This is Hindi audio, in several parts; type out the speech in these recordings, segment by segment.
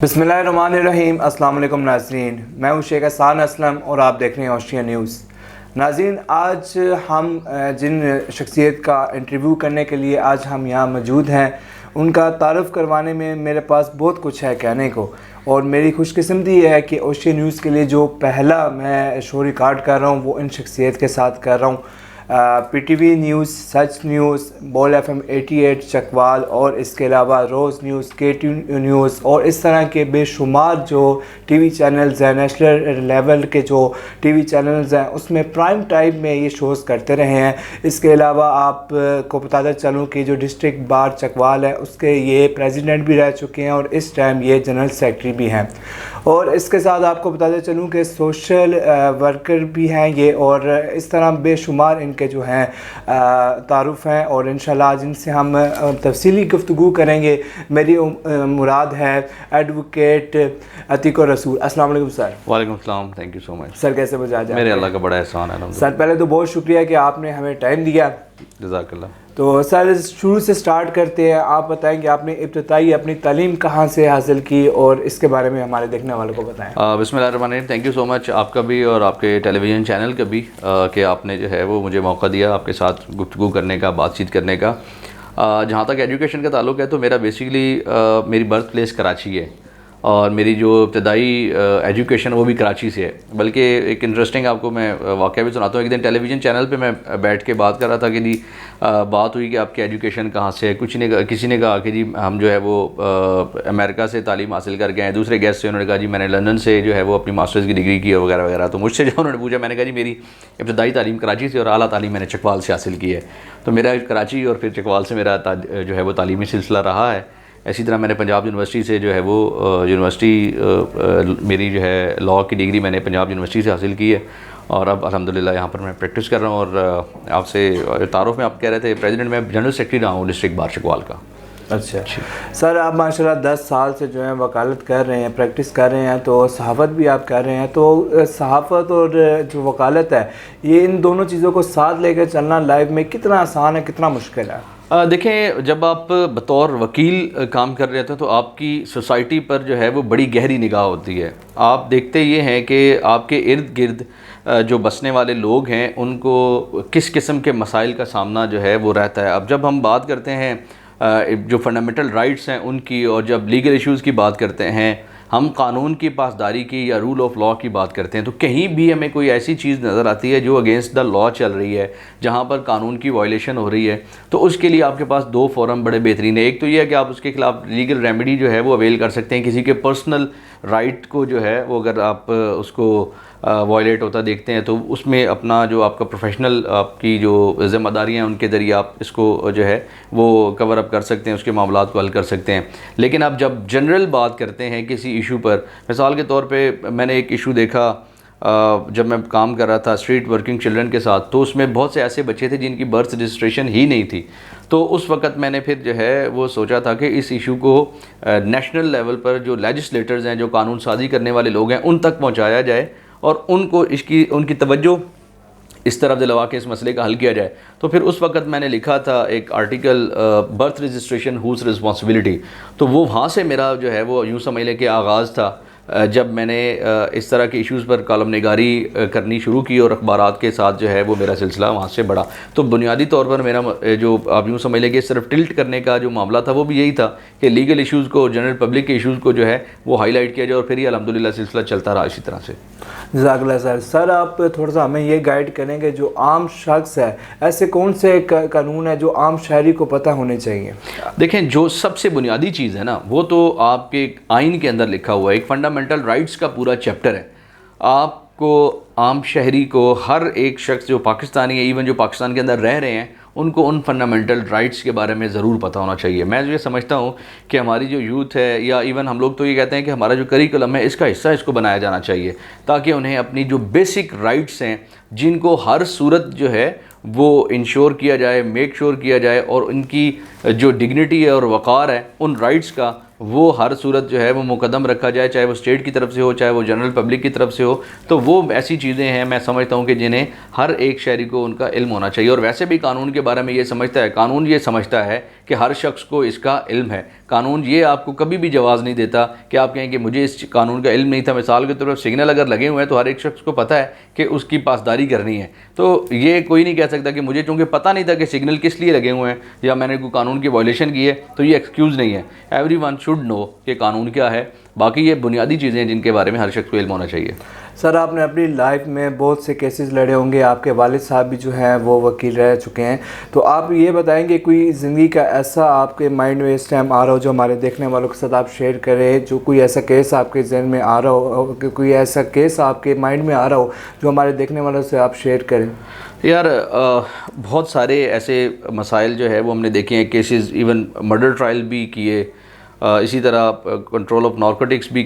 बिस्मिल्लाहिर्रहमानिर्रहीम। अस्सलाम वालेकुम नाज़रीन, मैं हूं शेख हसन असलम और आप देख रहे हैं ऑस्ट्रिया न्यूज़। नाज़रीन, आज हम जिन शख्सियत का इंटरव्यू करने के लिए आज हम यहाँ मौजूद हैं, उनका तारुफ़ करवाने में मेरे पास बहुत कुछ है कहने को। और मेरी खुशकिस्मती है कि ऑस्ट्रिया न्यूज़ के लिए जो पहला मैं शो रिकॉर्ड कर रहा हूँ वो इन शख्सियत के साथ कर रहा हूँ। PTV न्यूज़, सच न्यूज़, बोल FM 88 चकवाल और इसके अलावा रोज़ न्यूज़, KT न्यूज़ और इस तरह के बेशुमार जो TV चैनल्स हैं, नेशनल लेवल के जो TV चैनल्स हैं, उसमें प्राइम टाइम में ये शोज़ करते रहे हैं। इसके अलावा आप को बताता चलूँ कि जो डिस्ट्रिक्ट बार चकवाल है उसके ये प्रेसिडेंट भी रह चुके हैं और इस टाइम ये जनरल सेक्रेटरी भी हैं। और इसके साथ आपको बताते चलूँ कि सोशल वर्कर भी हैं ये, और इस तरह बेशुमार इनके जो हैं तारुफ़ हैं और इंशाल्लाह आज इनसे हम तफसीली गुफ्तगू करेंगे। मेरी मुराद है एडवोकेट अतीक रसूल। अस्सलाम वालेकुम सर। वालेकुम सलाम, thank you so much sir. कैसे बजाज? मेरे अल्लाह का बड़ा एहसान है सर। पहले तो बहुत शुक्रिया कि आपने हमें टाइम दिया। जज़ाकल्लाह। तो सर शुरू से स्टार्ट करते हैं। आप बताएं कि आपने इब्तिदाई अपनी तालीम कहाँ से हासिल की और इसके बारे में हमारे देखने वालों को बताएं। बिस्मिल्लाहिर्रहमानिर्रहीम। थैंक यू सो मच आपका भी और आपके टेलीविज़न चैनल का भी कि आपने जो है वो मुझे मौका दिया आपके साथ गुफ्तगू करने का, बातचीत करने का। जहाँ तक एजुकेशन का ताल्लुक़ है तो मेरा बेसिकली मेरी बर्थ प्लेस कराची है और मेरी जो इब्तदाई एजुकेशन वो भी कराची से है। बल्कि एक इंटरेस्टिंग आपको मैं वाक़या भी सुनाता हूँ। एक दिन टेलीविज़न चैनल पे मैं बैठ के बात कर रहा था कि जी बात हुई कि आपकी एजुकेशन कहाँ से है। किसी ने कहा कि जी हम जो है वो अमेरिका से तालीम हासिल करके आए। दूसरे गेस्ट से उन्होंने कहा जी मैंने लंदन से जो है वो अपनी मास्टर्स की डिग्री की है वगैरह वगैरह। तो मुझसे जो उन्होंने पूछा, मैंने कहा जी मेरी इब्तदाई तालीम कराची से और आला तालीम मैंने चकवाल से हासिल की है। तो मेरा कराची और फिर चकवाल से मेरा जो है वो तालीमी सिलसिला रहा है। इसी तरह मैंने पंजाब यूनिवर्सिटी से जो है वो मेरी जो है लॉ की डिग्री मैंने पंजाब यूनिवर्सिटी से हासिल की है और अब अल्हम्दुलिल्लाह यहाँ पर मैं प्रैक्टिस कर रहा हूँ। और आपसे तारुफ़ में आप कह रहे थे प्रेसिडेंट, मैं जनरल सेक्रेटरी रहा हूँ डिस्ट्रिक्ट बार चकवाल का। अच्छा सर, आप माशाल्लाह 10 साल से जो है वकालत कर रहे हैं, प्रैक्टिस कर रहे हैं, तो सहाफ़त भी आप कर रहे हैं। तो सहाफ़त और जो वकालत है, ये इन दोनों चीज़ों को साथ लेकर चलना लाइफ में कितना आसान है, कितना मुश्किल है? देखें, जब आप बतौर वकील काम कर रहे थे तो आपकी सोसाइटी पर जो है वो बड़ी गहरी निगाह होती है। आप देखते ये हैं कि आपके इर्द गिर्द जो बसने वाले लोग हैं उनको किस किस्म के मसाइल का सामना जो है वो रहता है। अब जब हम बात करते हैं जो फंडामेंटल राइट्स हैं उनकी, और जब लीगल इश्यूज़ की बात करते हैं, हम कानून की पासदारी की या रूल ऑफ लॉ की बात करते हैं, तो कहीं भी हमें कोई ऐसी चीज़ नज़र आती है जो अगेंस्ट द लॉ चल रही है, जहाँ पर कानून की वायलेशन हो रही है, तो उसके लिए आपके पास दो फोरम बड़े बेहतरीन है। एक तो ये है कि आप उसके खिलाफ लीगल रेमेडी जो है वो अवेल कर सकते हैं। किसी के पर्सनल राइट को जो है वो अगर आप उसको वायलेट होता देखते हैं तो उसमें अपना जो आपका प्रोफेशनल आपकी जो ज़िम्मेदारियाँ हैं उनके ज़रिए आप इसको जो है वो कवर अप कर सकते हैं, उसके मामलात को हल कर सकते हैं। लेकिन आप जब जनरल बात करते हैं किसी इशू पर, मिसाल के तौर पे मैंने एक इशू देखा जब मैं काम कर रहा था स्ट्रीट वर्किंग चिल्ड्रन के साथ, तो उसमें बहुत से ऐसे बच्चे थे जिनकी बर्थ रजिस्ट्रेशन ही नहीं थी। तो उस वक़्त मैंने फिर जो है वो सोचा था कि इस इशू को नेशनल लेवल पर जो लेजिस्लेटर्स हैं, जो कानून साजी करने वाले लोग हैं, उन तक पहुँचाया जाए और उनको उनकी तवज्जो इस तरफ दिलवा के इस मसले का हल किया जाए। तो फिर उस वक़्त मैंने लिखा था एक article, birth registration who's responsibility. तो वो वहाँ से मेरा जो है वो यूँ समझ लें कि आगाज़ था जब मैंने इस तरह के इश्यूज़ पर कॉलम निगारी करनी शुरू की और अखबारात के साथ जो है वो मेरा सिलसिला वहाँ से बढ़ा। तो बुनियादी तौर पर मेरा जो आप यूँ समझ लें कि सिर्फ टिल्ट करने का जो मामला था वो भी यही था कि लीगल इश्यूज़ को, जनरल पब्लिक के इश्यूज़ को जो है वो हाईलाइट किया जाए और फिर ये अल्हम्दुलिल्लाह सिलसिला चलता रहा इसी तरह से। जज़ाकल्लाह सर। सर आप थोड़ा सा हमें ये गाइड करेंगे, जो आम शख्स है ऐसे कौन से कानून है जो आम शहरी को पता होने चाहिए? देखें, जो सबसे बुनियादी चीज़ है ना वो तो आपके आइन के अंदर लिखा हुआ है, एक फंडामेंटल राइट्स का पूरा चैप्टर है। आपको आम शहरी को, हर एक शख्स जो पाकिस्तानी है, इवन जो पाकिस्तान के अंदर रह रहे हैं, उनको उन फंडामेंटल राइट्स के बारे में ज़रूर पता होना चाहिए। मैं ये समझता हूँ कि हमारी जो यूथ है, या इवन हम लोग तो ये कहते हैं कि हमारा जो करिकुलम है इसका हिस्सा इसको बनाया जाना चाहिए, ताकि उन्हें अपनी जो बेसिक राइट्स हैं जिनको हर सूरत जो है वो इंश्योर किया जाए, मेक श्योर किया जाए, और उनकी जो डिग्निटी है और वक़ार है उन राइट्स का वो हर सूरत जो है वो मुकदम रखा जाए, चाहे वो स्टेट की तरफ से हो, चाहे वो जनरल पब्लिक की तरफ से हो। तो वो ऐसी चीज़ें हैं मैं समझता हूँ कि जिन्हें हर एक शहरी को उनका इल्म होना चाहिए। और वैसे भी कानून के बारे में ये समझता है, कानून ये समझता है कि हर शख्स को इसका इल्म है। कानून ये आपको कभी भी जवाज़ नहीं देता कि आप कहें कि मुझे इस कानून का इल्म नहीं था। मिसाल के तौर पर सिग्नल अगर लगे हुए हैं तो हर एक शख्स को पता है कि उसकी पासदारी करनी है। तो ये कोई नहीं कह सकता कि मुझे चूँकि पता नहीं था कि सिग्नल किस लिए लगे हुए हैं या मैंने कोई कानून की वायलेशन की है, तो ये एक्सक्यूज़ नहीं है। एवरीवन शुड नो कि कानून क्या है। बाकी ये बुनियादी चीज़ें हैं जिनके बारे में हर शख्स को इल्म होना चाहिए। सर, आपने अपनी लाइफ में बहुत से केसेस लड़े होंगे, आपके वालिद साहब भी जो हैं वो वकील रह चुके हैं, तो आप ये बताएंगे कोई ज़िंदगी का ऐसा आपके माइंड में इस टाइम आ रहा हो जो हमारे देखने वालों के साथ आप शेयर करें, जो कोई ऐसा केस आपके जहन में आ रहा हो, कोई ऐसा केस आपके माइंड में आ रहा हो जो हमारे देखने वालों से आप शेयर करें? यार बहुत सारे ऐसे मसाइल जो है वो हमने देखे हैं, केसेस इवन मर्डर ट्रायल भी किए, इसी तरह कंट्रोल ऑफ नारकोटिक्स भी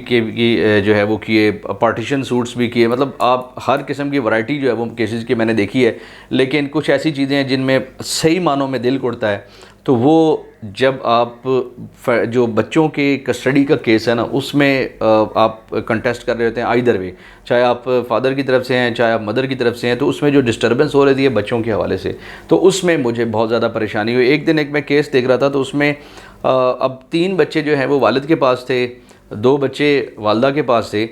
जो है वो किए, पार्टीशन सूट्स भी किए। मतलब आप हर किस्म की वैरायटी जो है वो केसेस की मैंने देखी है। लेकिन कुछ ऐसी चीज़ें हैं जिनमें सही मानों में दिल उड़ता है, तो वो जब आप जो बच्चों के कस्टडी का केस है ना, उसमें आप कंटेस्ट कर रहे होते हैं आइदर वे, चाहे आप फादर की तरफ से हैं चाहे आप मदर की तरफ से हैं, तो उसमें जो डिस्टर्बेंस हो रही है बच्चों के हवाले से, तो उसमें मुझे बहुत ज़्यादा परेशानी हुई। एक दिन मैं केस देख रहा था, तो उसमें अब 3 बच्चे जो हैं वो वालिद के पास थे, 2 बच्चे वालदा के पास थे,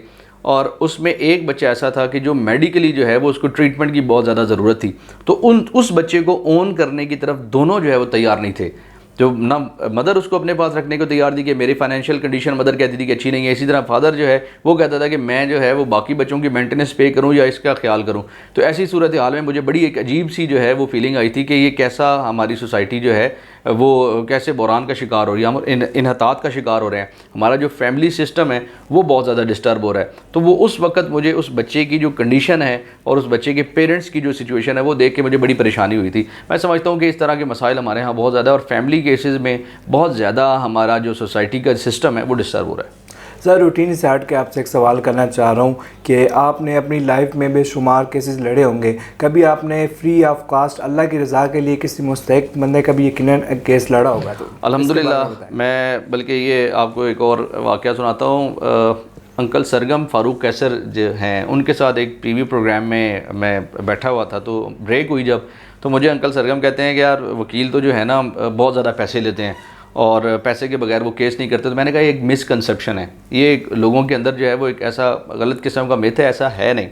और उसमें एक बच्चा ऐसा था कि जो मेडिकली जो है वो उसको ट्रीटमेंट की बहुत ज़्यादा ज़रूरत थी। तो उस बच्चे को ओन करने की तरफ दोनों जो है वो तैयार नहीं थे। जो ना मदर उसको अपने पास रखने को तैयार थी कि मेरी फाइनेंशियल कंडीशन मदर कहती थी कि अच्छी नहीं है, इसी तरह फादर जो है वो कहता था कि मैं जो है वो बाकी बच्चों की मेंटेनेंस पे करूं या इसका ख्याल करूं। तो ऐसी सूरत हाल में मुझे बड़ी एक अजीब सी जो है वो फीलिंग आई थी कि ये कैसा हमारी सोसाइटी जो है वो कैसे बहरान का शिकार हो रही है, हम इन्हतात का शिकार हो रहे हैं, हमारा जो फैमिली सिस्टम है वो बहुत ज़्यादा डिस्टर्ब हो रहा है। तो वो उस वक्त मुझे उस बच्चे की जो कंडीशन है और उस बच्चे के पेरेंट्स की जो सिचुएशन है वो देख के मुझे बड़ी परेशानी हुई थी। मैं समझता हूँ कि इस तरह के मसाइल हमारे यहाँ बहुत ज़्यादा, और फैमिली केसेस में बहुत ज़्यादा हमारा जो सोसाइटी का सिस्टम है वो डिस्टर्ब हो रहा है। सर, रूटीन से हट के आपसे एक सवाल करना चाह रहा हूँ कि आपने अपनी लाइफ में बेशुमार केसेस लड़े होंगे, कभी आपने फ्री ऑफ कास्ट अल्लाह की रज़ा के लिए किसी मुस्तहिक बंदे का भी यकीनन केस लड़ा होगा? तो अल्हम्दुलिल्लाह मैं बल्कि ये आपको एक और वाक़या सुनाता हूँ। अंकल सरगम फ़ारूक कैसर जो हैं उनके साथ एक टीवी प्रोग्राम में मैं बैठा हुआ था, तो ब्रेक हुई जब, तो मुझे अंकल सरगम कहते हैं कि यार वकील तो जो है ना बहुत ज़्यादा पैसे लेते हैं और पैसे के बगैर वो केस नहीं करते। तो मैंने कहा ये एक मिसकंसेप्शन है, ये लोगों के अंदर जो है वो एक ऐसा गलत किस्म का मिथ है, ऐसा है नहीं।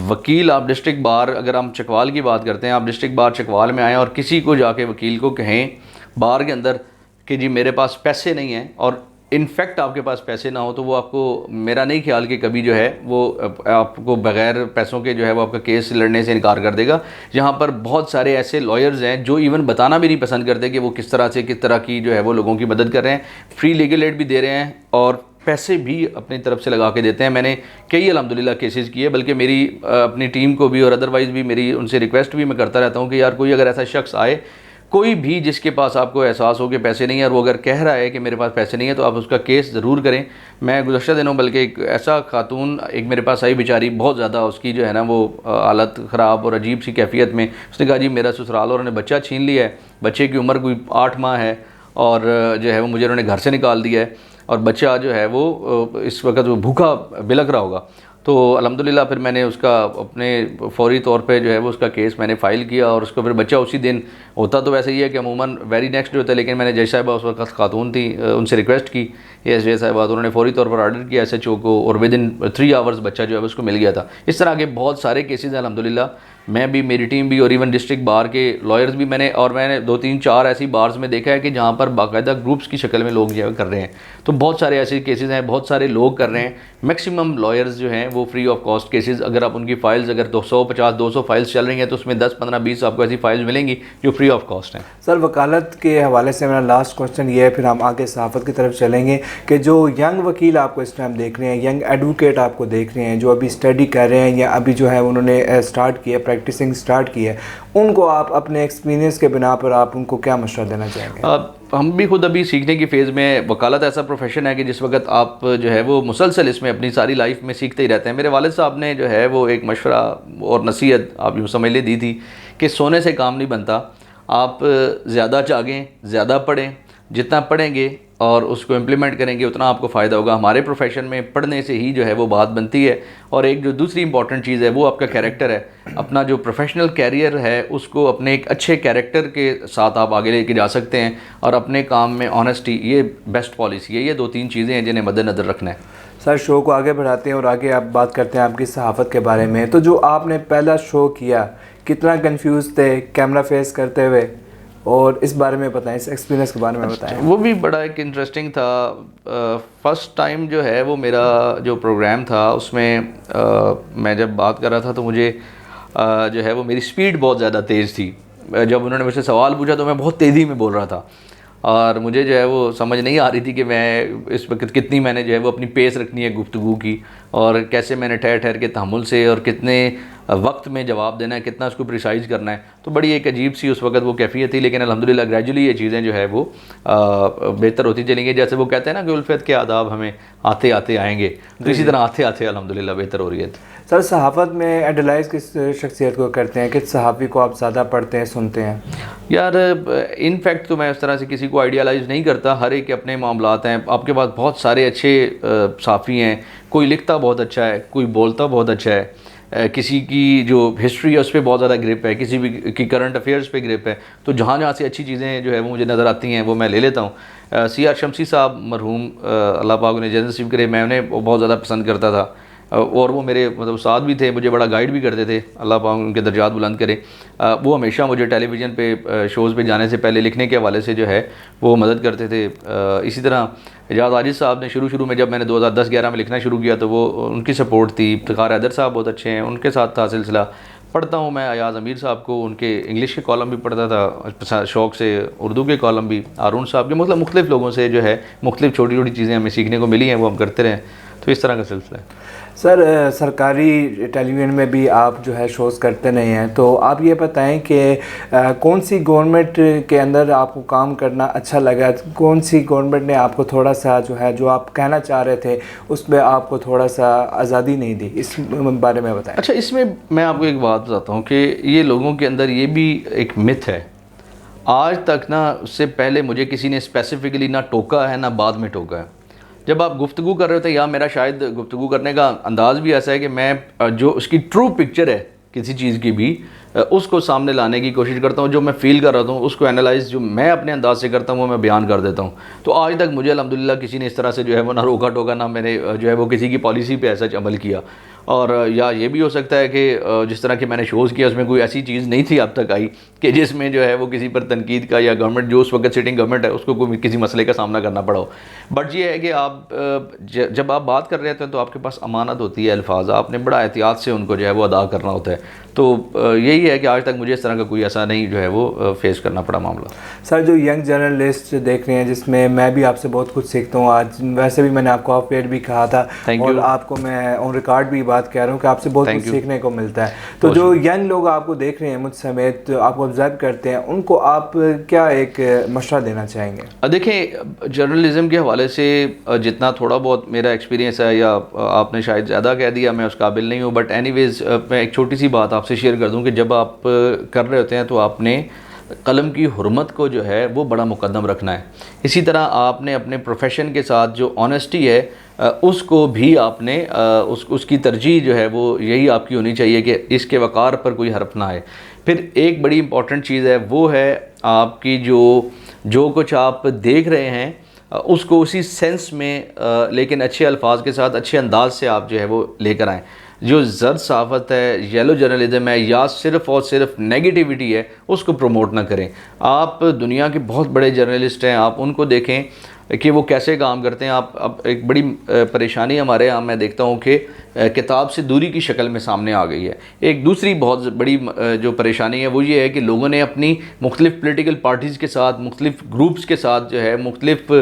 वकील आप डिस्ट्रिक्ट बार, अगर हम चकवाल की बात करते हैं, आप डिस्ट्रिक्ट बार चकवाल में आएँ और किसी को जाके वकील को कहें बार के अंदर कि जी मेरे पास पैसे नहीं हैं, और इनफैक्ट आपके पास पैसे ना हो, तो वो आपको, मेरा नहीं ख्याल कि कभी जो है वो आपको बग़ैर पैसों के जो है वो आपका केस लड़ने से इनकार कर देगा। यहाँ पर बहुत सारे ऐसे लॉयर्स हैं जो इवन बताना भी नहीं पसंद करते कि वो किस तरह की जो है वो लोगों की मदद कर रहे हैं, फ्री लीगल एड भी दे रहे हैं और पैसे भी अपनी तरफ से लगा के देते हैं। मैंने कई अल्हम्दुलिल्लाह केसेस किए, बल्कि मेरी अपनी टीम को भी और अदरवाइज़ भी मेरी उनसे रिक्वेस्ट भी मैं करता रहता हूँ कि यार कोई अगर ऐसा शख्स आए, कोई भी जिसके पास आपको एहसास हो कि पैसे नहीं है और वो अगर कह रहा है कि मेरे पास पैसे नहीं है, तो आप उसका केस ज़रूर करें। मैं गुज़श्ता दिनों बल्कि एक ऐसा खातून एक मेरे पास आई, बेचारी बहुत ज़्यादा उसकी जो है ना वो हालत ख़राब और अजीब सी कैफियत में, उसने कहा जी मेरा ससुराल और उन्होंने बच्चा छीन लिया है, बच्चे की उम्र कोई 8 माह है और जो है वो मुझे उन्होंने घर से निकाल दिया है और बच्चा जो है वो इस वक्त वो भूखा बिलख रहा होगा। तो अल्हम्दुलिल्लाह फिर मैंने उसका अपने फ़ौरी तौर पे जो है वो उसका केस मैंने फ़ाइल किया और उसको फिर बच्चा उसी दिन होता तो वैसे ही है कि अमूमन वेरी नेक्स्ट डे होता है, लेकिन मैंने जज साहिबा उस वक्त खातून थी, उनसे रिक्वेस्ट की एस जज साहिबा, तो उन्होंने फ़ौरी तौर पर ऑर्डर किया SHO को और विद इन 3 आवर्स बच्चा जो है उसको मिल गया था। इस तरह के बहुत सारे केसेस हैं अल्हम्दुलिल्लाह। मैं भी, मेरी टीम भी और इवन डिस्ट्रिक्ट बार के लॉयर्स भी मैंने 2-3-4 ऐसी बार्स में देखा है कि जहाँ पर बाकायदा ग्रुप्स की शक्ल में लोग जो है कर रहे हैं। तो बहुत सारे ऐसे केसेस हैं, बहुत सारे लोग कर रहे हैं। मैक्सिमम लॉयर्स जो हैं वो फ्री ऑफ कॉस्ट केसेस, अगर आप उनकी फ़ाइल्स अगर 250-200 फाइल्स चल रही हैं तो उसमें 10, 15, 20 आपको ऐसी फाइल्स मिलेंगी जो फ्री ऑफ कॉस्ट हैं। सर, वकालत के हवाले से मेरा लास्ट क्वेश्चन ये है, फिर हम आगे सहाफ़त की तरफ चलेंगे, कि जो यंग वकील आपको इस टाइम देख रहे हैं, यंग एडवोकेट आपको देख रहे हैं जो अभी स्टडी कर रहे हैं या अभी जो है उन्होंने स्टार्ट किया, प्रैक्टिसिंग स्टार्ट की है, उनको आप अपने एक्सपीरियंस के बिना पर आप उनको क्या मशवरा देना चाहेंगे? हम भी खुद अभी सीखने की फ़ेज़ में, वकालत ऐसा प्रोफेशन है कि जिस वक्त आप जो है वो मुसलसल इसमें अपनी सारी लाइफ में सीखते ही रहते हैं। मेरे वालिद साहब ने जो है वो एक मशवरा और नसीहत आप यूँ समझ ले दी थी कि सोने से काम नहीं बनता, आप ज़्यादा जागें, ज़्यादा पढ़ें, जितना पढ़ेंगे और उसको इम्प्लीमेंट करेंगे उतना आपको फ़ायदा होगा। हमारे प्रोफेशन में पढ़ने से ही जो है वो बात बनती है। और एक जो दूसरी इंपॉर्टेंट चीज़ है वो आपका कैरेक्टर है। अपना जो प्रोफेशनल कैरियर है उसको अपने एक अच्छे कैरेक्टर के साथ आप आगे लेके जा सकते हैं, और अपने काम में ऑनेस्टी, ये बेस्ट पॉलिसी है। ये 2-3 चीज़ें हैं जिन्हें मद्देनज़र रखना है। सर शो को आगे बढ़ाते हैं और आगे आप बात करते हैं आपकी सहाफ़त के बारे में। तो जो आपने पहला शो किया, कितना कंफ्यूज थे कैमरा फेस करते हुए, और इस बारे में बताएं, इस एक्सपीरियंस के बारे में बताएं। वो भी बड़ा एक इंटरेस्टिंग था। फर्स्ट टाइम जो है वो मेरा जो प्रोग्राम था उसमें मैं जब बात कर रहा था तो मुझे जो है वो मेरी स्पीड बहुत ज़्यादा तेज़ थी। जब उन्होंने मुझसे सवाल पूछा तो मैं बहुत तेज़ी में बोल रहा था, और मुझे जो है वो समझ नहीं आ रही थी कि मैं इस वक्त कितनी मैंने जो है वो अपनी पेस रखनी है गुफ्तगू की, और कैसे मैंने ठहर ठहर के तहम्मुल से और कितने वक्त में जवाब देना है, कितना उसको प्रिसाइज़ करना है। तो बड़ी एक अजीब सी उस वक्त वो कैफियत थी, लेकिन अल्हम्दुलिल्लाह ग्रेजुअली ये चीज़ें जो है वो बेहतर होती चली गई। जैसे वो कहते हैं ना कि उल्फत के आदाब हमें आते आते आएंगे, तो इसी तरह आते आते अल्हम्दुलिल्लाह बेहतर हो रही है। सर सहाफ़त में एडलाइज़ किस शख्सियत को करते हैं, किस सहाफ़ी को आप ज़्यादा पढ़ते हैं, सुनते हैं? यार इन फैक्ट तो मैं उस तरह से किसी को आइडियलाइज़ नहीं करता। हर एक के अपने मामलात हैं। आपके पास बहुत सारे अच्छे साफ़ी हैं, कोई लिखता बहुत अच्छा है, कोई बोलता बहुत अच्छा है, किसी की जो हिस्ट्री है उस पर बहुत ज़्यादा ग्रिप है, किसी भी की करंट अफेयर्स पे ग्रिप है। तो जहाँ जहाँ से अच्छी चीज़ें जो है वो मुझे नज़र आती हैं वो मैं ले लेता हूँ। CR शमसी साहब मरहूम, अल्लाह पाक उन्हें जन्नत नसीब करे, मैं उन्हें बहुत ज़्यादा पसंद करता था, और वो मेरे मतलब साथ भी थे, मुझे बड़ा गाइड भी करते थे, अल्लाह पाक उनके दर्जात बुलंद करे। वो हमेशा मुझे टेलीविज़न पे शोज़ पे जाने से पहले लिखने के हवाले से जो है वो मदद करते थे। इसी तरह एजाज़ आजिज़ साहब ने शुरू में जब मैंने 2010-11 में लिखना शुरू किया तो वो उनकी सपोर्ट थी। इफ्तिखार हैदर साहब बहुत अच्छे हैं, उनके साथ था सिलसिला। पढ़ता हूँ मैं अयाज़ अमीर साहब को, उनके इंग्लिश के कॉलम भी पढ़ता था शौक़ से, उर्दू के कॉलम भी, हारून साहब के, मतलब मुख्तलिफ़ लोगों से जो है मुख्तलिफ़ छोटी छोटी चीज़ें हमें सीखने को मिली हैं, वो हम करते रहें। तो इस तरह का सिलसिला है। सर सरकारी टेलीविज़न में भी आप जो है शोज़ करते नहीं हैं, तो आप ये बताएं कि कौन सी गवर्नमेंट के अंदर आपको काम करना अच्छा लगा, कौन सी गवर्नमेंट ने आपको थोड़ा सा जो है जो आप कहना चाह रहे थे उस पर आपको थोड़ा सा आज़ादी नहीं दी, इस बारे में बताएं। अच्छा, इसमें मैं आपको एक बात बताता हूँ कि ये लोगों के अंदर ये भी एक मिथ है। आज तक ना उससे पहले मुझे किसी ने स्पेसिफिकली ना टोका है ना बाद में टोका है। जब आप गुफ्तगू कर रहे होते हैं, या मेरा शायद गुफ्तगू करने का अंदाज़ भी ऐसा है कि मैं जो उसकी ट्रू पिक्चर है किसी चीज़ की भी उसको सामने लाने की कोशिश करता हूँ। जो मैं फ़ील कर रहा हूँ उसको एनालाइज जो मैं अपने अंदाज से करता हूँ वो मैं बयान कर देता हूँ। तो आज तक मुझे अल्हम्दुलिल्लाह किसी ने इस तरह से जो है वो ना रोका टोका, ना मैंने जो है वो किसी की पॉलिसी पे ऐसा अमल किया। और या ये भी हो सकता है कि जिस तरह के मैंने शोज़ किया उसमें कोई ऐसी चीज़ नहीं थी अब तक आई कि जिसमें जो है वो किसी पर तनकीद का, या गवर्नमेंट जो उस वक्त सिटिंग गवर्नमेंट है उसको कोई किसी मसले का सामना करना पड़ा हो। बट ये है कि आप जब आप बात कर रहे होते हैं तो आपके पास अमानत होती है अल्फाज, आपने बड़ा एहतियात से उनको जो है वो अदा करना होता है। तो यही है कि आज तक मुझे इस तरह का कोई ऐसा नहीं जो है वो फेस करना पड़ा मामला। सर जो यंग जर्नलिस्ट देख रहे हैं, जिसमें मैं भी आपसे बहुत कुछ सीखता हूँ, आज वैसे भी मैंने आपको ऑफ एयर भी कहा था और आपको मैं ऑन रिकॉर्ड भी बात कह रहा हूँ कि आपसे बहुत कुछ सीखने को मिलता है। तो जो यंग लोग आपको देख रहे हैं मुझ समेत, आपको ऑब्जर्व करते हैं, उनको आप क्या एक मशवरा देना चाहेंगे? देखें, जर्नलिज़म के हवाले से जितना थोड़ा बहुत मेरा एक्सपीरियंस है, या आपने शायद ज़्यादा कह दिया, मैं उस काबिल नहीं हूँ, बट एनीवेज़ मैं एक छोटी सी बात आपसे शेयर कर दूं कि जब आप कर रहे होते हैं तो आपने कलम की हुर्मत को जो है वो बड़ा मुकद्दम रखना है। इसी तरह आपने अपने प्रोफेशन के साथ जो ऑनेस्टी है उसको भी आपने उसकी तरजीह जो है वो यही आपकी होनी चाहिए कि इसके वक़ार पर कोई हर्फ ना आए। फिर एक बड़ी इंपॉर्टेंट चीज़ है, वो है आपकी जो कुछ आप देख रहे हैं उसको उसी सेंस में लेकिन अच्छे अल्फाज के साथ अच्छे अंदाज से आप जो है वो लेकर आएँ। जो जर्द सहाफ़त है, येलो जर्नलिज़म है, या सिर्फ़ और सिर्फ नेगेटिविटी है, उसको प्रमोट ना करें। आप दुनिया के बहुत बड़े जर्नलिस्ट हैं, आप उनको देखें कि वो कैसे काम करते हैं। आप अब एक बड़ी परेशानी हमारे यहाँ मैं देखता हूँ कि किताब से दूरी की शक्ल में सामने आ गई है। एक दूसरी बहुत बड़ी जो परेशानी है वो ये है कि लोगों ने अपनी मुख्तलिफ़ पोलिटिकल पार्टीज़ के साथ, मुख्तलिफ़ ग्रुप्स के साथ जो है, मुख्तलिफ़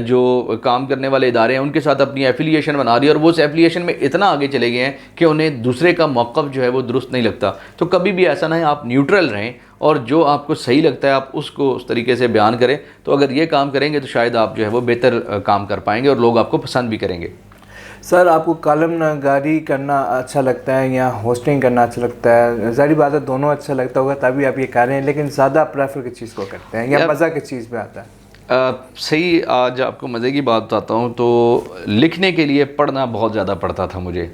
जो काम करने वाले इदारे हैं उनके साथ अपनी एफिलिएशन बना दी, और वो उस एफिलिएशन में इतना आगे चले गए हैं कि उन्हें दूसरे का मौक़िफ़ जो है वो दुरुस्त नहीं लगता। तो कभी भी ऐसा ना है, आप न्यूट्रल रहें और जो आपको सही लगता है आप उसको उस तरीके से बयान करें। तो अगर ये काम करेंगे तो शायद आप जो है वो बेहतर काम कर पाएंगे और लोग आपको पसंद भी करेंगे। सर आपको कॉलम नगारी करना अच्छा लगता है या होस्टिंग करना अच्छा लगता है? ज़ाहिर बात है दोनों अच्छा लगता होगा तभी आप ये कर रहे हैं, लेकिन ज़्यादा प्रेफर किस चीज़ को करते हैं या मज़ा किस चीज़ पे आता है? सही, आज आपको मज़े की बात बताता हूँ। तो लिखने के लिए पढ़ना बहुत ज़्यादा पड़ता था मुझे।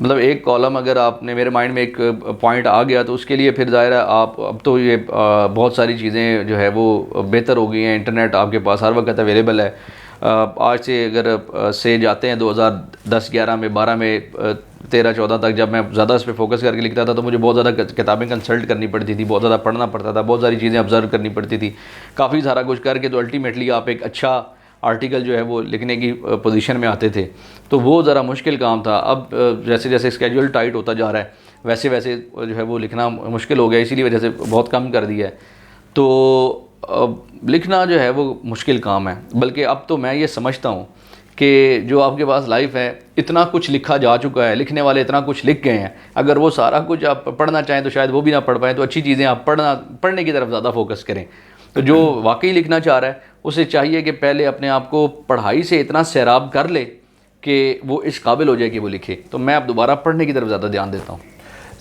मतलब एक कॉलम अगर आपने, मेरे माइंड में एक पॉइंट आ गया तो उसके लिए फिर ज़ाहिर है आप, अब तो ये बहुत सारी चीज़ें जो है वो बेहतर हो गई हैं। इंटरनेट आपके पास हर वक्त अवेलेबल है। आज से अगर से जाते हैं 2010, 11 में, 12 में, 13, 14 तक, जब मैं ज़्यादा इस पर फोकस करके लिखता था तो मुझे बहुत ज़्यादा किताबें कंसल्ट करनी पड़ती थी, बहुत ज़्यादा पढ़ना पड़ता था, बहुत सारी चीज़ें ऑब्ज़र्व करनी पड़ती थी। काफ़ी सारा कुछ करके तो अल्टीमेटली आप एक अच्छा आर्टिकल जो है वो लिखने की पोजीशन में आते थे। तो वो ज़रा मुश्किल काम था। अब जैसे जैसे स्केड्यूल टाइट होता जा रहा है वैसे वैसे जो है वो लिखना मुश्किल हो गया, इसीलिए वजह से बहुत कम कर दिया है। तो लिखना जो है वो मुश्किल काम है। बल्कि अब तो मैं ये समझता हूँ कि जो आपके पास लाइफ है, इतना कुछ लिखा जा चुका है, लिखने वाले इतना कुछ लिख गए हैं, अगर वो सारा कुछ आप पढ़ना चाहें तो शायद वो भी ना पढ़ पाएँ। तो अच्छी चीज़ें आप पढ़ने की तरफ ज़्यादा फोकस करें। तो जो वाकई लिखना चाह रहा है उसे चाहिए कि पहले अपने आप को पढ़ाई से इतना सैराब कर ले कि वो इस काबिल हो जाए कि वो लिखे। तो मैं अब दोबारा पढ़ने की तरफ ज़्यादा ध्यान देता हूँ।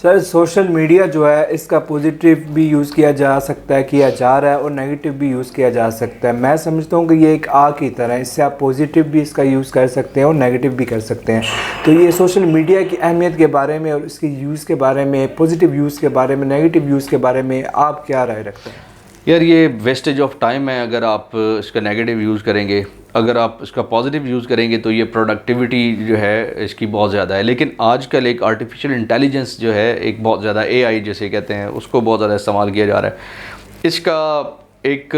सर, सोशल मीडिया जो है इसका पॉजिटिव भी यूज़ किया जा सकता है, किया जा रहा है, और नेगेटिव भी यूज़ किया जा सकता है। मैं समझता हूँ कि ये एक आग की तरह है, इससे आप पॉजिटिव भी इसका यूज़ कर सकते हैं और नेगेटिव भी कर सकते हैं। तो ये सोशल मीडिया की अहमियत के बारे में और इसके यूज़ के बारे में, पॉजिटिव यूज़ के बारे में, नेगेटिव यूज़ के बारे में आप क्या राय रखते हैं? यार, ये वेस्टेज ऑफ टाइम है अगर आप इसका नेगेटिव यूज़ करेंगे। अगर आप इसका पॉजिटिव यूज़ करेंगे तो ये प्रोडक्टिविटी जो है इसकी बहुत ज़्यादा है। लेकिन आजकल एक आर्टिफिशियल इंटेलिजेंस जो है, एक बहुत ज़्यादा AI जैसे कहते हैं, उसको बहुत ज़्यादा इस्तेमाल किया जा रहा है। इसका एक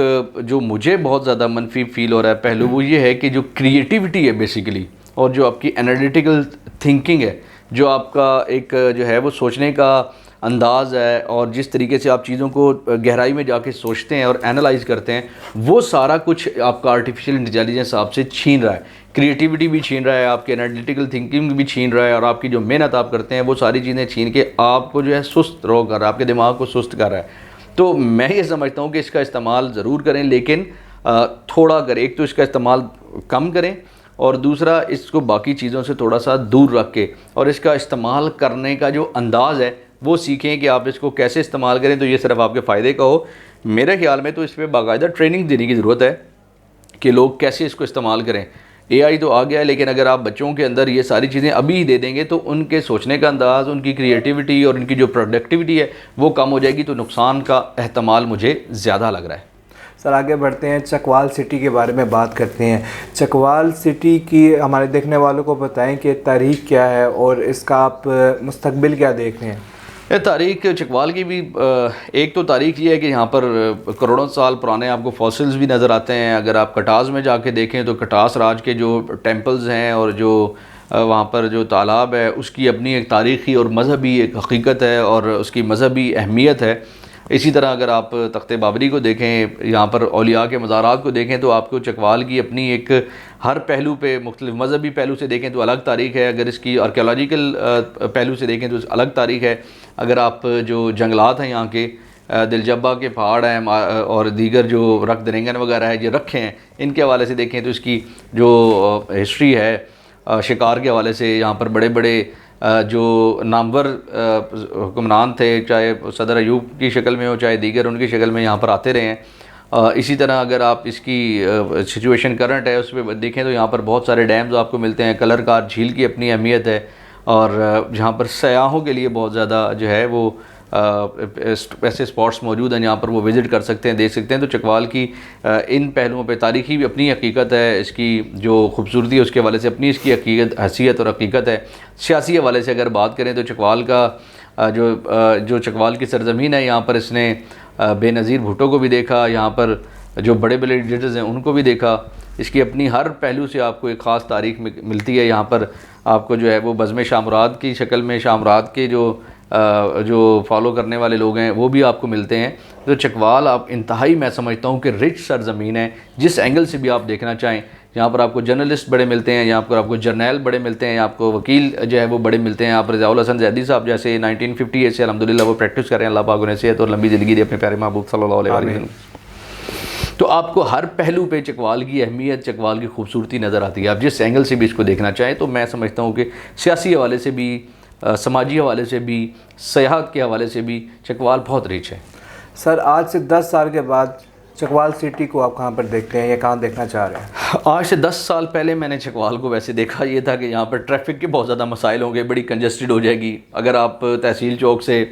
जो मुझे बहुत ज़्यादा मनफी फील हो रहा है पहलू, वो ये है कि जो क्रिएटिविटी है बेसिकली, और जो आपकी एनालिटिकल थिंकिंग है, जो आपका एक जो है वो सोचने का अंदाज़ है, और जिस तरीके से आप चीज़ों को गहराई में जाके सोचते हैं और एनालाइज करते हैं, वो सारा कुछ आपका आर्टिफिशियल इंटेलिजेंस आपसे छीन रहा है। क्रिएटिविटी भी छीन रहा है, आपकी एनालिटिकल थिंकिंग भी छीन रहा है, और आपकी जो मेहनत आप करते हैं वो सारी चीज़ें छीन के आपको जो है सुस्त रो कर रहा है, आपके दिमाग को सुस्त कर रहा है। तो मैं ये समझता हूँ कि इसका इस्तेमाल ज़रूर करें, लेकिन थोड़ा करें। एक तो इसका इस्तेमाल कम करें, और दूसरा इसको बाकी चीज़ों से थोड़ा सा दूर रख के, और इसका इस्तेमाल करने का जो अंदाज़ है वो सीखें कि आप इसको कैसे इस्तेमाल करें तो ये सिर्फ आपके फ़ायदे का हो। मेरे ख्याल में तो इस पर बाकायदा ट्रेनिंग देने की ज़रूरत है कि लोग कैसे इसको इस्तेमाल करें। AI तो आ गया है, लेकिन अगर आप बच्चों के अंदर ये सारी चीज़ें अभी ही दे देंगे तो उनके सोचने का अंदाज़, उनकी क्रिएटिविटी और उनकी जो प्रोडक्टिविटी है वो कम हो जाएगी। तो नुकसान का एहतमाल मुझे ज़्यादा लग रहा है। सर, आगे बढ़ते हैं, चकवाल सिटी के बारे में बात करते हैं। चकवाल सिटी की हमारे देखने वालों को बताएं कि तारीख़ क्या है और इसका आप मुस्तकबिल क्या देख रहे हैं? ये तारीख़ चकवाल की भी एक तो तारीख़ ये है कि यहाँ पर करोड़ों साल पुराने आपको फॉसिल्स भी नज़र आते हैं। अगर आप कटास में जाके देखें तो कटास राज के जो टेम्पल्स हैं और जो वहाँ पर जो तालाब है, उसकी अपनी एक तारीख़ी और मज़हबी एक हकीकत है और उसकी मज़हबी अहमियत है। इसी तरह अगर आप तख्ते बाबरी को देखें, यहाँ पर औलिया के मज़ारात को देखें, तो आपको चकवाल की अपनी एक हर पहलू पे, मुख्तलिफ मज़हबी पहलू से देखें तो अलग तारीख़ है। अगर इसकी आर्कियोलॉजिकल पहलू से देखें तो अलग तारीख़ है। अगर आप जो जंगलात हैं यहाँ के, दिलजब्बा के पहाड़ हैं और दीगर जो रख दरेंगन वगैरह है, जो रखे हैं, इनके हवाले से देखें तो इसकी जो हिस्ट्री है शिकार के हवाले से, यहाँ पर बड़े बड़े जो नामवर हुक्मरान थे, चाहे सदर अयूब की शक्ल में हो चाहे दीगर उनकी शक्ल में, यहाँ पर आते रहे हैं। इसी तरह अगर आप इसकी सिचुएशन करंट है उस पर देखें तो यहाँ पर बहुत सारे डैम्स आपको मिलते हैं। कलरकार झील की अपनी अहमियत है, और जहाँ पर सयाहों के लिए बहुत ज़्यादा जो है वो ऐसे स्पॉट्स मौजूद हैं जहाँ पर वो विज़िट कर सकते हैं, देख सकते हैं। तो चकवाल की इन पहलुओं पे तारीख़ी भी अपनी हकीकत है, इसकी जो खूबसूरती है उसके हवाले से अपनी इसकी हकीकत, हैसियत और हकीकत है। सियासी हवाले से अगर बात करें तो चकवाल का जो चकवाल की सरज़मीन है, यहाँ पर इसने बेनज़ीर भुट्टो को भी देखा, यहाँ पर जो बड़े बड़े लीडर्स हैं उनको भी देखा। इसकी अपनी हर पहलू से आपको एक ख़ास तारीख़ मिलती है। यहाँ पर आपको जो है वो बज़्म शामराद की शक्ल में शामराद के जो फॉलो करने वाले लोग हैं वो भी आपको मिलते हैं। तो चकवाल आप इंतहाई, मैं समझता हूँ कि रिच सरज़मीन है, जिस एंगल से भी आप देखना चाहें। यहाँ पर आपको जर्नलिस्ट बड़े मिलते हैं, यहाँ पर आपको जर्नैल बड़े मिलते हैं, आपको वकील जो है वो बड़े मिलते हैं। यहाँ पर रज़ाउल हसन ज़ैदी साहब जैसे 1958 से अल्हम्दुलिल्लाह वो प्रैक्टिस कर रहे हैं। अल्लाह पाक उन्हें सेहत और लंबी ज़िंदगी दे अपने प्यारे महबूब सल्लल्लाहु अलैहि वसल्लम। तो आपको हर पहलू पे चकवाल की अहमियत, चकवाल की खूबसूरती नज़र आती है। आप जिस एंगल से भी इसको देखना चाहें। तो मैं समझता हूँ कि सियासी हवाले से भी, समाजी हवाले से भी, सयाहत के हवाले से भी चकवाल बहुत रिच है। सर, आज से 10 साल के बाद चकवाल सिटी को आप कहाँ पर देखते हैं या कहाँ देखना चाह रहे हैं? आज से 10 साल पहले मैंने चकवाल को वैसे देखा ये था कि यहाँ पर ट्रैफिक के बहुत ज़्यादा मसाइल होंगे, बड़ी कंजस्टेड हो जाएगी। अगर आप तहसील चौक से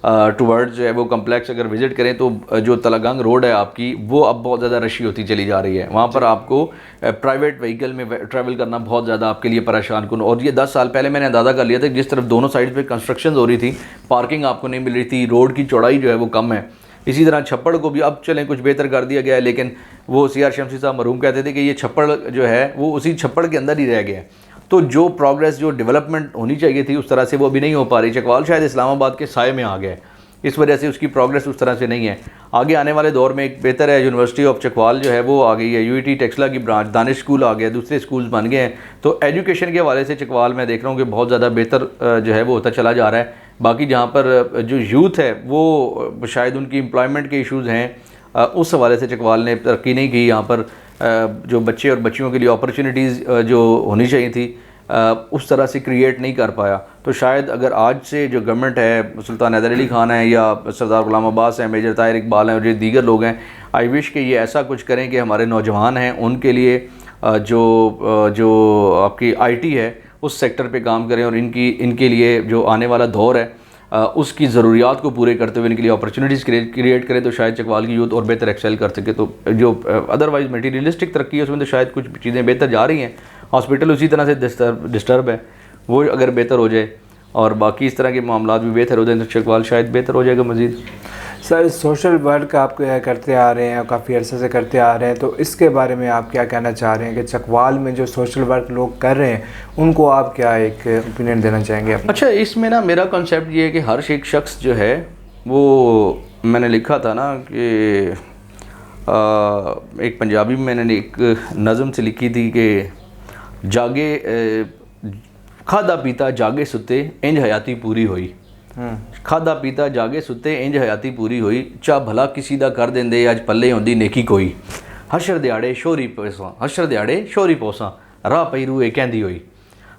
टुवर्ड्स जो है वो कम्प्लेक्स अगर विज़िट करें तो जो तलागंग रोड है आपकी, वो अब बहुत ज़्यादा रशी होती चली जा रही है। वहाँ पर आपको प्राइवेट व्हीकल में ट्रैवल करना बहुत ज़्यादा आपके लिए परेशान कुन। और ये 10 साल पहले मैंने अंदाज़ा कर लिया था कि जिस तरफ दोनों साइड पे कंस्ट्रक्शन हो रही थी, पार्किंग आपको नहीं मिल रही थी, रोड की चौड़ाई जो है वो कम है। इसी तरह छप्पड़ को भी अब चलें कुछ बेहतर कर दिया गया है, लेकिन वो CR शमसी साहब मरहूम कहते थे कि ये छप्पड़ जो है वो उसी छप्पड़ के अंदर ही रह गया है। तो जो प्रोग्रेस, जो डेवलपमेंट होनी चाहिए थी उस तरह से वो अभी नहीं हो पा रही। चकवाल शायद इस्लामाबाद के साए में आ गया है, इस वजह से उसकी प्रोग्रेस उस तरह से नहीं है। आगे आने वाले दौर में एक बेहतर है, यूनिवर्सिटी ऑफ चकवाल जो है वो आ गई है, UET टेक्सला की ब्रांच, दानिश स्कूल आ गया, दूसरे स्कूल्स बन गए हैं। तो एजुकेशन के हवाले से चकवाल मैं देख रहा हूँ कि बहुत ज़्यादा बेहतर जो है वो होता चला जा रहा है। बाकी जहाँ पर जो यूथ है वो शायद उनकी एम्प्लॉयमेंट के इशूज़ हैं, उस हवाले से चकवाल ने तरक्की नहीं की। यहाँ पर जो बच्चे और बच्चियों के लिए अपॉर्चुनिटीज़ जो होनी चाहिए थी उस तरह से क्रिएट नहीं कर पाया। तो शायद अगर आज से जो गवर्नमेंट है, सुल्तान हैदर अली खान है या सरदार गुलाम अब्बास हैं, मेजर ताहिर इकबाल हैं और जो दीगर लोग हैं, आई विश कि ये ऐसा कुछ करें कि हमारे नौजवान हैं उनके लिए जो आपकी IT है उस सेक्टर पे काम करें और इनके लिए जो आने वाला दौर है उसकी ज़रूरियात को पूरे करते हुए इनके लिए अपॉर्चुनिटीज़ क्रिएट करें। तो शायद चकवाल की यूथ और बेहतर एक्सेल कर सके। तो जो अदरवाइज़ मटीरियलिस्टिक तरक्की है उसमें तो शायद कुछ चीज़ें बेहतर जा रही हैं। हॉस्पिटल उसी तरह से डिस्टर्ब है, वो अगर बेहतर हो जाए और बाकी इस तरह के मामला भी बेहतर हो जाए तो चकवाल शायद बेहतर हो जाएगा मज़ीद। सर, सोशल वर्क आप करते आ रहे हैं, काफ़ी अरसे से करते आ रहे हैं, तो इसके बारे में आप क्या कहना चाह रहे हैं कि चकवाल में जो सोशल वर्क लोग कर रहे हैं उनको आप क्या एक ओपिनियन देना चाहेंगे अपना? अच्छा, इसमें ना मेरा कॉन्सेप्ट ये है कि हर एक शख्स जो है वो, मैंने लिखा था ना कि एक पंजाबी में मैंने एक नज़म से लिखी थी कि जागे खादा पीता जागे सुते इंज हयाती पूरी हुई। खादा पीता जागे सुते इंज हयाती पूरी हुई, चा भला किसी दा कर देंदे अज पल्ले होंदी नेकी कोई। हशर दिहाड़े शोरी पोसा, हशर दिहाड़े शोरी पोसा, राह पई रूह कहंदी हुई।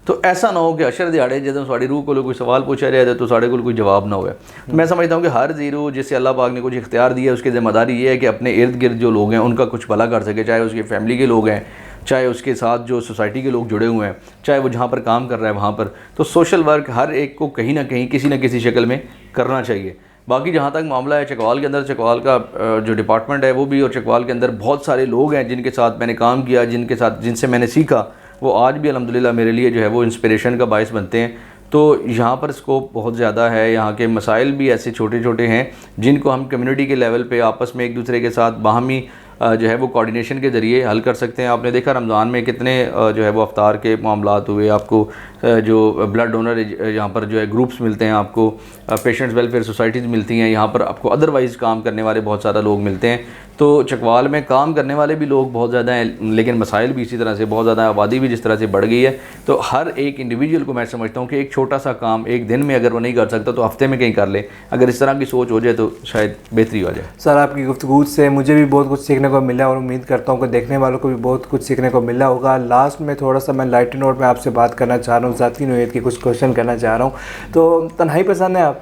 तो ऐसा ना हो कि अशर दिहाड़े जब साड़ी रूह को कोई सवाल पूछा जाए तो साढ़े को कोई जवाब ना हो। मैं समझता हूँ कि हर जीरो जिसे अल्लाह पाक ने कुछ इख्तियार दिया है उसकी ज़िम्मेदारी ये है कि अपने इर्द गिर्द जो लोग हैं उनका कुछ भला कर सके, चाहे उसकी फैमिली के लोग हैं, चाहे उसके साथ जो सोसाइटी के लोग जुड़े हुए हैं, चाहे वो जहाँ पर काम कर रहा है वहाँ पर। तो सोशल वर्क हर एक को कहीं ना कहीं किसी न किसी शक्ल में करना चाहिए। बाकी जहाँ तक मामला है चकवाल के अंदर, चकवाल का जो डिपार्टमेंट है वो भी, और चकवाल के अंदर बहुत सारे लोग हैं जिनके साथ मैंने काम किया, जिनसे मैंने सीखा, वो आज भी अल्हम्दुलिल्लाह मेरे लिए जो है वो इंस्पिरेशन का बायस बनते हैं। तो यहाँ पर स्कोप बहुत ज़्यादा है। यहाँ के मसाइल भी ऐसे छोटे छोटे हैं जिनको हम कम्युनिटी के लेवल पे आपस में एक दूसरे के साथ बाहमी जो है वो कोऑर्डिनेशन के ज़रिए हल कर सकते हैं। आपने देखा रमज़ान में कितने जो है वो अफ्तार के मामलात हुए, आपको जो ब्लड डोनर यहाँ पर जो है ग्रुप्स मिलते हैं, आपको पेशेंट्स वेलफेयर सोसाइटीज़ मिलती हैं, यहाँ पर आपको अदरवाइज़ काम करने वाले बहुत सारे लोग मिलते हैं। तो चकवाल में काम करने वाले भी लोग बहुत ज़्यादा हैं, लेकिन मसाइल भी इसी तरह से बहुत ज़्यादा, आबादी भी जिस तरह से बढ़ गई है। तो हर एक इंडिविजुअल को मैं समझता हूँ कि एक छोटा सा काम एक दिन में अगर वो नहीं कर सकता तो हफ्ते में कहीं कर ले। अगर इस तरह की सोच हो जाए तो शायद बेहतरी हो जाए। सर, आपकी गुफ्तगू से मुझे भी बहुत कुछ सीखने को मिला और उम्मीद करता हूँ कि देखने वालों को भी बहुत कुछ सीखने को मिला होगा। लास्ट में थोड़ा सा मैं लाइट नोट में आपसे बात करना चाह रहा हूँ, ज़ाती नोयत की कुछ क्वेश्चन करना चाह रहा हूँ। तो तन्हाई पसंद है आप?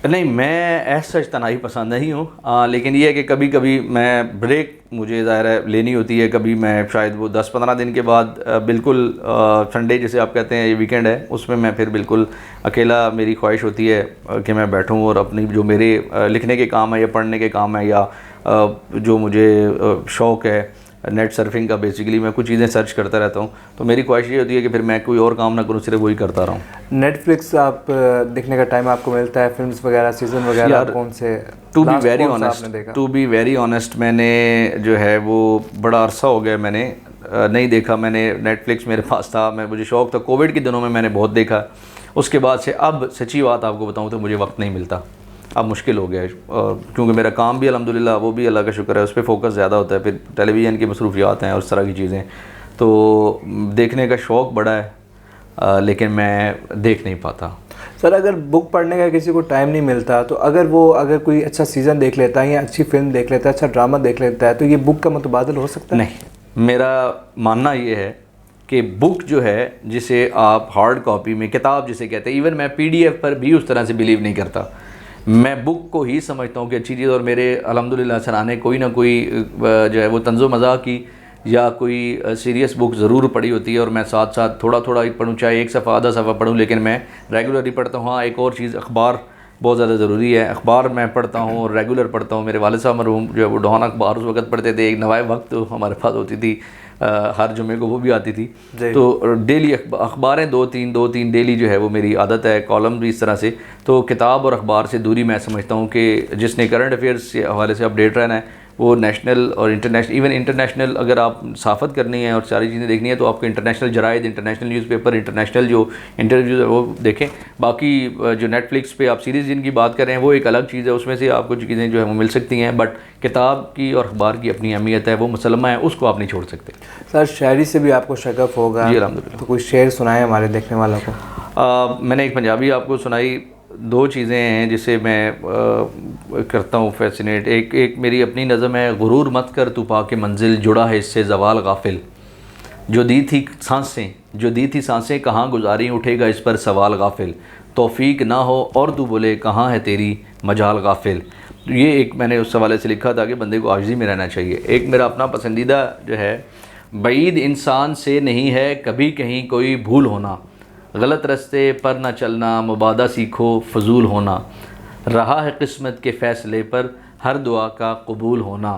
नहीं, मैं ऐसा सच तन्हाई पसंद नहीं हूँ, लेकिन ये है कि कभी कभी मैं ब्रेक मुझे ज़ाहिर है लेनी होती है। कभी मैं शायद वो 10-15 दिन के बाद बिल्कुल संडे जिसे आप कहते हैं ये वीकेंड है, उसमें मैं फिर बिल्कुल अकेला, मेरी ख्वाहिश होती है कि मैं बैठूँ और अपनी जो मेरे लिखने के काम है या पढ़ने के काम है या जो मुझे शौक़ है नेट सर्फिंग का, बेसिकली मैं कुछ चीज़ें सर्च करता रहता हूँ। तो मेरी ख्वाहिश ये होती है कि फिर मैं कोई और काम ना करूँ, सिर्फ वही करता रहूँ। नेटफ्लिक्स आप देखने का टाइम आपको मिलता है, फिल्म्स वगैरह सीज़न वगैरह कौन से? टू बी वेरी ऑनेस्ट मैंने जो है वो बड़ा अरसा हो गया मैंने नहीं देखा। मैंने नेटफ्लिक्स मेरे पास था, मुझे शौक़ था, कोविड के दिनों में मैंने बहुत देखा। उसके बाद से अब सच्ची बात आपको बताऊँ तो मुझे वक्त नहीं मिलता, अब मुश्किल हो गया है, क्योंकि मेरा काम भी अल्हम्दुलिल्लाह वो भी अल्लाह का शुक्र है उस पर फोकस ज़्यादा होता है, फिर टेलीविज़न की मसरूफियात हैं और उस तरह की चीज़ें, तो देखने का शौक़ बड़ा है लेकिन मैं देख नहीं पाता। सर, अगर बुक पढ़ने का किसी को टाइम नहीं मिलता तो अगर कोई अच्छा सीज़न देख लेता है या अच्छी फिल्म देख लेता है, अच्छा ड्रामा देख लेता है, तो ये बुक का मुतबादल हो सकता है? नहीं, मेरा मानना ये है कि बुक जो है जिसे आप हार्ड कॉपी में, किताब जिसे कहते हैं, इवन मैं PDF पर भी उस तरह से बिलीव नहीं करता। मैं बुक को ही समझता हूँ कि अच्छी चीज़, और मेरे अल्हम्दुलिल्लाह सराहने कोई ना कोई जो है वो तंज़ो मज़ाक की या कोई सीरियस बुक ज़रूर पढ़ी होती है, और मैं साथ साथ थोड़ा थोड़ा ही पढूँ, चाहे एक सफ़ा आधा सफ़ा पढूँ, लेकिन मैं रेगुलरली पढ़ता हूँ। हाँ, एक और चीज़, अखबार बहुत ज़्यादा ज़रूरी है। अखबार मैं पढ़ता हूँ और रेगुलर पढ़ता हूँ। मेरे वालिद साहब मरहूम जो है वो डॉन अखबार उस वक्त पढ़ते थे। एक नवाए वक्त तो हमारे पास होती थी, हर जुमे को वो भी आती थी। तो डेली अखबारें दो तीन डेली जो है वो मेरी आदत है, कॉलम भी इस तरह से। तो किताब और अखबार से दूरी मैं समझता हूँ कि जिसने करंट अफेयर्स के हवाले से अपडेट रहना है वो नेशनल और इंटरनेशनल, इवन इंटरनेशनल अगर आप साफ़त करनी है और सारी चीज़ें देखनी है तो आपको इंटरनेशनल जराइद, इंटरनेशनल न्यूज़पेपर, इंटरनेशनल जो इंटरव्यूज़ है वो देखें। बाकी जो नेटफ्लिक्स पे आप सीरीज़ जिनकी बात कर रहे हैं वो एक अलग चीज़ है, उसमें से आपको चीज़ें जो है वो मिल सकती हैं, बट किताब की और अखबार की अपनी अहमियत है, वो मुसलमा है, उसको आप नहीं छोड़ सकते। सर शायरी से भी आपको शगफ होगा, जी अल्हम्दुलिल्लाह। तो कोई शेर सुनाए हमारे देखने वालों को। मैंने एक पंजाबी आपको सुनाई। दो चीज़ें हैं जिसे मैं करता हूँ फैसिनेट। एक मेरी अपनी नज़म है, गुरूर मत कर तू पा के मंजिल, जुड़ा है इससे ज़वाल गाफिल। जो दी थी सांसें कहाँ गुजारी, उठेगा इस पर सवाल गाफिल। तौफीक ना हो और तू बोले कहाँ है तेरी मजाल गाफिल। ये एक मैंने उस हवाले से लिखा था कि बंदे को आजिज़ी में रहना चाहिए। एक मेरा अपना पसंदीदा जो है, बईद इंसान से नहीं है कभी कहीं कोई भूल होना, गलत रास्ते पर न चलना, मुबादा सीखो फजूल होना, रहा है किस्मत के फ़ैसले पर हर दुआ का कबूल होना,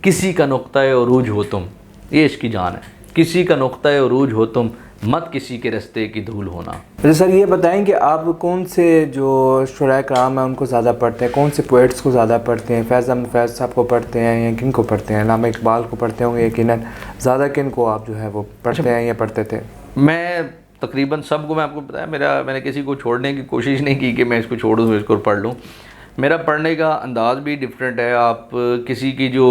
किसी का नुक्ता उरूज हो तुम, ये इसकी जान है, किसी का नुक्ता उरूज हो तुम, मत किसी के रास्ते की धूल होना। अच्छा सर, ये बताएं कि आप कौन से जो शुराए कराम हैं उनको ज़्यादा पढ़ते हैं, कौन से पोइट्स को ज़्यादा पढ़ते हैं? फैज़ अहमद फैज़ साहब को पढ़ते हैं या किन को पढ़ते हैं? अल्लामा इकबाल को पढ़ते होंगे यकीनन, ज़्यादा किन को आप जो है वो पढ़ते हैं या पढ़ते थे? मैं तकरीबन सबको, मैं आपको बताया मैंने किसी को छोड़ने की कोशिश नहीं की कि मैं इसको छोड़ दूँ, इसको पढ़ लूँ। मेरा पढ़ने का अंदाज़ भी डिफरेंट है। आप किसी की जो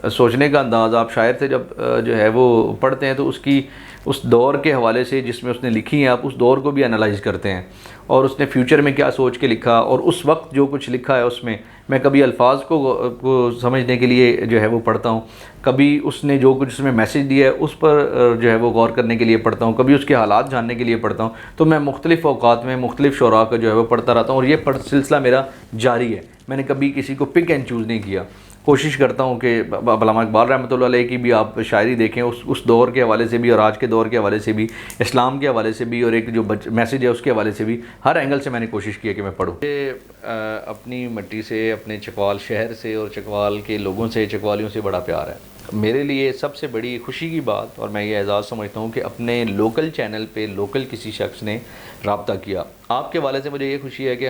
सोचने का अंदाज़, आप शायर से जब जो है वो पढ़ते हैं तो उसकी उस दौर के हवाले से जिसमें उसने लिखी है, आप उस दौर को भी एनालाइज़ करते हैं और उसने फ्यूचर में क्या सोच के लिखा, और उस वक्त जो कुछ लिखा है उसमें मैं कभी अल्फाज को समझने के लिए जो है वो पढ़ता हूँ, कभी उसने जो कुछ उसमें मैसेज दिया है उस पर जो है वो गौर करने के लिए पढ़ता हूँ, कभी उसके हालात जानने के लिए पढ़ता हूँ। तो मैं मुख्तलिफ़ औक़ात में मुख्तलिफ़ शुरा का जो है वो पढ़ता रहता हूँ, और ये सिलसिला मेरा जारी है। मैंने कभी किसी को पिक एंड चूज़ नहीं किया। कोशिश करता हूँ कि अल्लामा इकबाल रहमतुल्लाह अलैह की भी आप शायरी देखें, उस दौर के हवाले से भी और आज के दौर के हवाले से भी, इस्लाम के हवाले से भी, और एक जो मैसेज है उसके हवाले से भी, हर एंगल से मैंने कोशिश की है कि मैं पढ़ूँ। अपनी मिट्टी से, अपने चकवाल शहर से और चकवाल के लोगों से, चकवालियों से बड़ा प्यार है। मेरे लिए सबसे बड़ी खुशी की बात, और मैं ये एजाज़ समझता हूँ कि अपने लोकल चैनल पे लोकल किसी शख्स ने रब्ता किया। आपके हवाले से मुझे ये खुशी है कि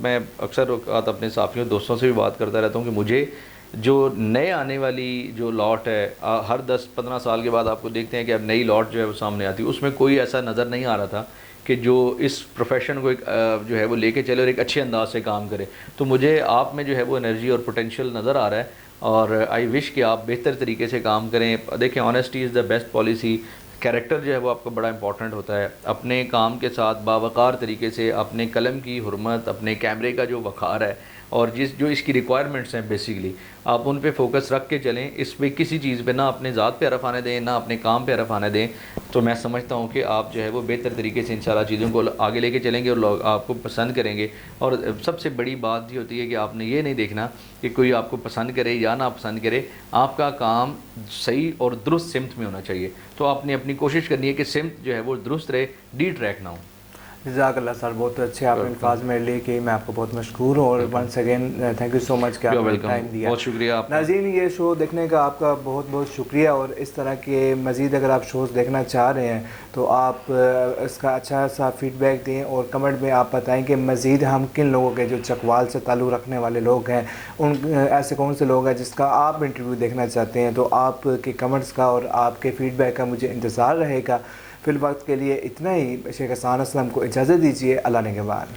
मैं अक्सर अपने साथियों दोस्तों से भी बात करता रहता हूँ कि मुझे जो नए आने वाली जो लॉट है, हर 10-15 साल के बाद आपको देखते हैं कि अब नई लॉट जो है वो सामने आती है, उसमें कोई ऐसा नज़र नहीं आ रहा था कि जो इस प्रोफेशन को एक जो है वो लेके चले और एक अच्छे अंदाज से काम करे। तो मुझे आप में जो है वो एनर्जी और पोटेंशियल नज़र आ रहा है, और आई विश कि आप बेहतर तरीके से काम करें। देखिए, honesty is the best policy. Character जो है वो आपका बड़ा इंपॉर्टेंट होता है। अपने काम के साथ बावकार तरीके से, अपने कलम की हुर्मत, अपने कैमरे का जो वक़ार है और जो इसकी रिक्वायरमेंट्स हैं बेसिकली, आप उन पे फोकस रख के चलें। इस पे किसी चीज़ पे ना अपने ज़ात पे हरफ आने दें, ना अपने काम पे हरफ आने दें। तो मैं समझता हूँ कि आप जो है वो बेहतर तरीके से इंशाल्लाह चीज़ों को आगे लेके चलेंगे और लोग आपको पसंद करेंगे। और सबसे बड़ी बात ये होती है कि आपने ये नहीं देखना कि कोई आपको पसंद करे या ना पसंद करे, आपका काम सही और दुरुस्त सिमत में होना चाहिए। तो आपने अपनी कोशिश करनी है कि सिमत जो है वो दुरुस्त रहे, डी ट्रैक ना हो। जज़ाकल्लाह सर, बहुत अच्छे आपने अल्फाज मेरे लिए कि मैं आपको बहुत मशकूर हूँ, और once again thank you so much कि आपने टाइम दिया। बहुत शुक्रिया आपका। नाज़रीन, ये शो देखने का आपका बहुत बहुत शुक्रिया, और इस तरह के मज़ीद अगर आप शोज़ देखना चाह रहे हैं तो आप इसका अच्छा सा फीडबैक दें और कमेंट में आप बताएं कि मज़ीद हम किन लोगों के जो चकवाल से ताल्लुक़ रखने वाले लोग हैं, उन ऐसे कौन से लोग हैं जिसका आप इंटरव्यू देखना चाहते हैं। तो आपके कमेंट्स का और आपके फ़ीडबैक का मुझे इंतज़ार रहेगा। फ़िल वक्त के लिए इतना ही। शेख हसन असलम को इजाज़त दीजिए। अल्लाह ने के बाद।